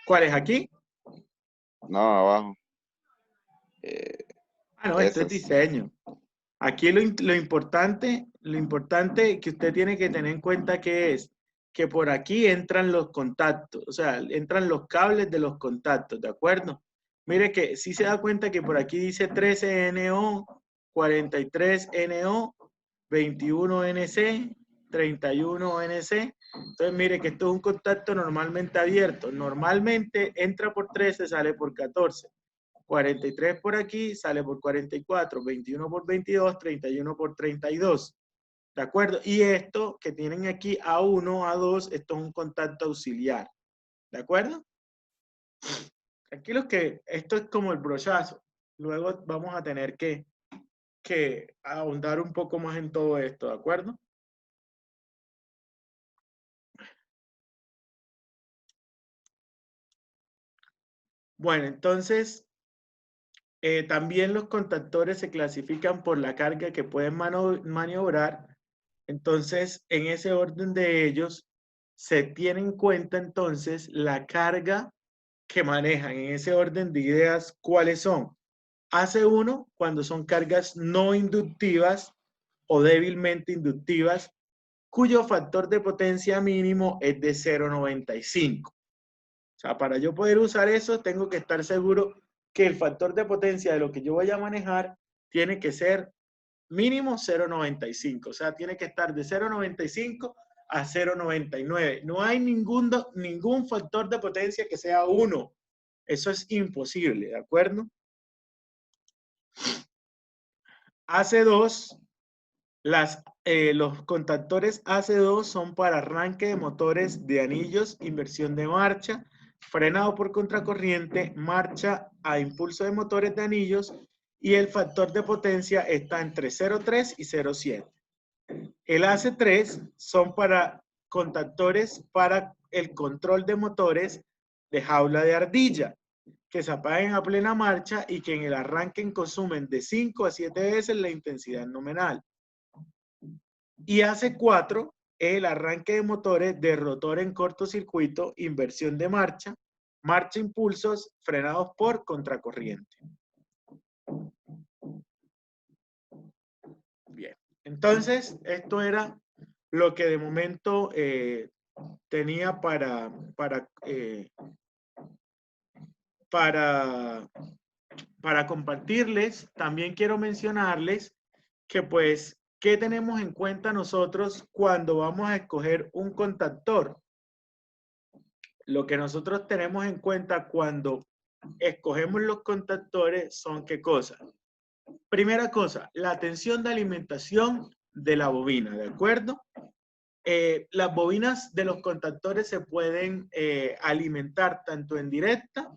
¿Cuál es aquí? No, abajo. Eh, Ah, no, esto es esas. diseño. Aquí lo importante que usted tiene que tener en cuenta que es que por aquí entran los contactos, o sea, entran los cables de los contactos, ¿de acuerdo? Mire que si se da cuenta que por aquí dice 13NO, 43NO, 21NC, 31NC. Entonces, mire que esto es un contacto normalmente abierto. Normalmente entra por 13, sale por 14. 43 por aquí, sale por 44, 21 por 22, 31 por 32. ¿De acuerdo? Y esto que tienen aquí A1, A2, esto es un contacto auxiliar. ¿De acuerdo? Aquí esto es como el brochazo. Luego vamos a tener que ahondar un poco más en todo esto, ¿de acuerdo? Bueno, entonces, también los contactores se clasifican por la carga que pueden maniobrar. Entonces, en ese orden de ellos, se tiene en cuenta entonces la carga que manejan. En ese orden de ideas, ¿cuáles son? AC1 cuando son cargas no inductivas o débilmente inductivas, cuyo factor de potencia mínimo es de 0,95. O sea, para yo poder usar eso, tengo que estar seguro que el factor de potencia de lo que yo voy a manejar tiene que ser mínimo 0,95. O sea, tiene que estar de 0,95 a 0,99. No hay ningún factor de potencia que sea 1. Eso es imposible, ¿de acuerdo? AC2, los contactores AC2 son para arranque de motores de anillos, inversión de marcha, frenado por contracorriente, marcha a impulso de motores de anillos y el factor de potencia está entre 0,3 y 0,7. El AC3 son para contactores para el control de motores de jaula de ardilla, que se apaguen a plena marcha y que en el arranque consumen de 5 a 7 veces la intensidad nominal. Y AC4 es el arranque de motores de rotor en cortocircuito, inversión de marcha, marcha impulsos frenados por contracorriente. Bien, entonces esto era lo que de momento tenía para, para compartirles. También quiero mencionarles que pues, ¿qué tenemos en cuenta nosotros cuando vamos a escoger un contactor? Lo que nosotros tenemos en cuenta cuando escogemos los contactores son ¿qué cosas? Primera cosa, la tensión de alimentación de la bobina, ¿de acuerdo? Las bobinas de los contactores se pueden alimentar tanto en directa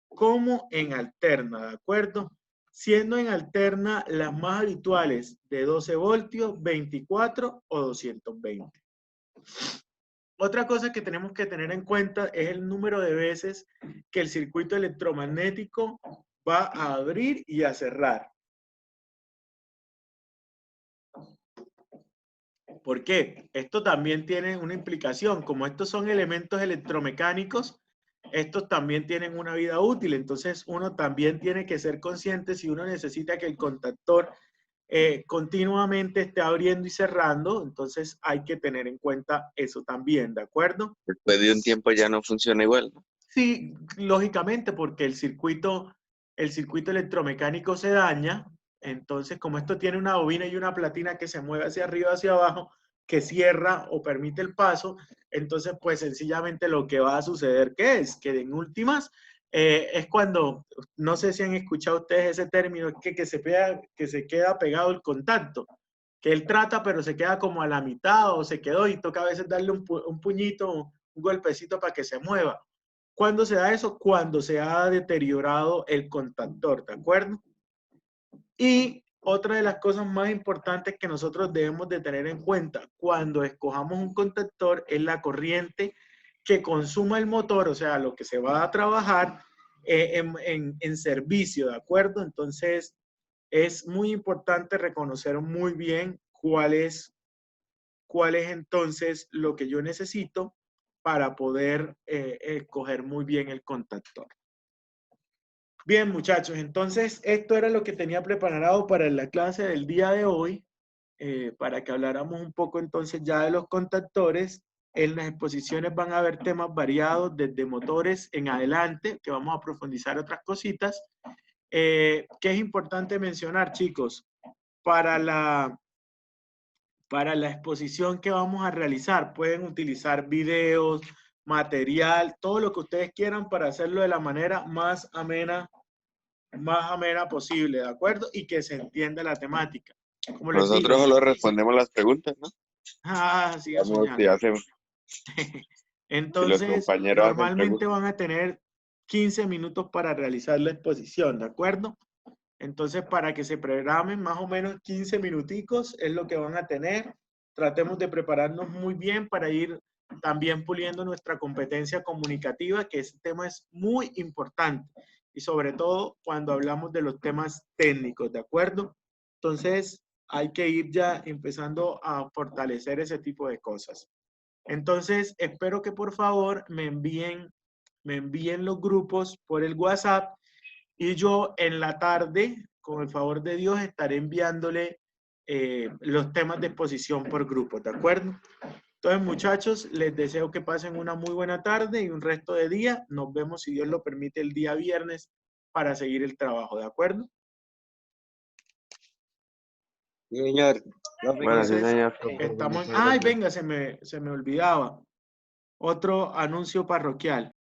como en alterna, ¿de acuerdo? Siendo en alterna las más habituales de 12 voltios, 24 o 220. Otra cosa que tenemos que tener en cuenta es el número de veces que el circuito electromagnético va a abrir y a cerrar. ¿Por qué? Esto también tiene una implicación. Como estos son elementos electromecánicos, estos también tienen una vida útil. Entonces, uno también tiene que ser consciente si uno necesita que el contactor continuamente esté abriendo y cerrando. Entonces, hay que tener en cuenta eso también, ¿de acuerdo? Después de un tiempo ya no funciona igual, ¿no? Sí, lógicamente, porque el circuito electromecánico se daña. Entonces, como esto tiene una bobina y una platina que se mueve hacia arriba, hacia abajo, que cierra o permite el paso, entonces, pues sencillamente lo que va a suceder, ¿qué es? Que en últimas, es cuando, no sé si han escuchado ustedes ese término, es que se queda pegado el contacto, que él trata, pero se queda como a la mitad o se quedó y toca a veces darle un puñito, un golpecito para que se mueva. ¿Cuándo se da eso? Cuando se ha deteriorado el contactor, ¿de acuerdo? Y otra de las cosas más importantes que nosotros debemos de tener en cuenta cuando escojamos un contactor es la corriente que consuma el motor, o sea, lo que se va a trabajar en servicio, ¿de acuerdo? Entonces, es muy importante reconocer muy bien cuál es entonces lo que yo necesito para poder escoger muy bien el contactor. Bien, muchachos, entonces esto era lo que tenía preparado para la clase del día de hoy, para que habláramos un poco entonces ya de los contactores. En las exposiciones van a haber temas variados desde motores en adelante, que vamos a profundizar otras cositas. ¿Qué es importante mencionar, chicos? Para la exposición que vamos a realizar, pueden utilizar videos, material, todo lo que ustedes quieran para hacerlo de la manera más amena posible, ¿de acuerdo? Y que se entienda la temática. Como les Nosotros digo. solo respondemos las preguntas, ¿no? Siga Vamos, si soñando. hacemos, si los Entonces, compañeros hacen normalmente preguntas. van a tener 15 minutos para realizar la exposición, ¿de acuerdo? Entonces, para que se programen más o menos 15 minuticos es lo que van a tener. Tratemos de prepararnos muy bien para ir también puliendo nuestra competencia comunicativa, que ese tema es muy importante. Y sobre todo cuando hablamos de los temas técnicos, ¿de acuerdo? Entonces, hay que ir ya empezando a fortalecer ese tipo de cosas. Entonces, espero que por favor me envíen los grupos por el WhatsApp y yo en la tarde, con el favor de Dios, estaré enviándole los temas de exposición por grupos, ¿de acuerdo? Entonces, muchachos, les deseo que pasen una muy buena tarde y un resto de día. Nos vemos, si Dios lo permite, el día viernes para seguir el trabajo, ¿de acuerdo? Sí, señor. Bueno, sí, señor. Estamos en... ¡Ay, venga! Se me olvidaba. Otro anuncio parroquial.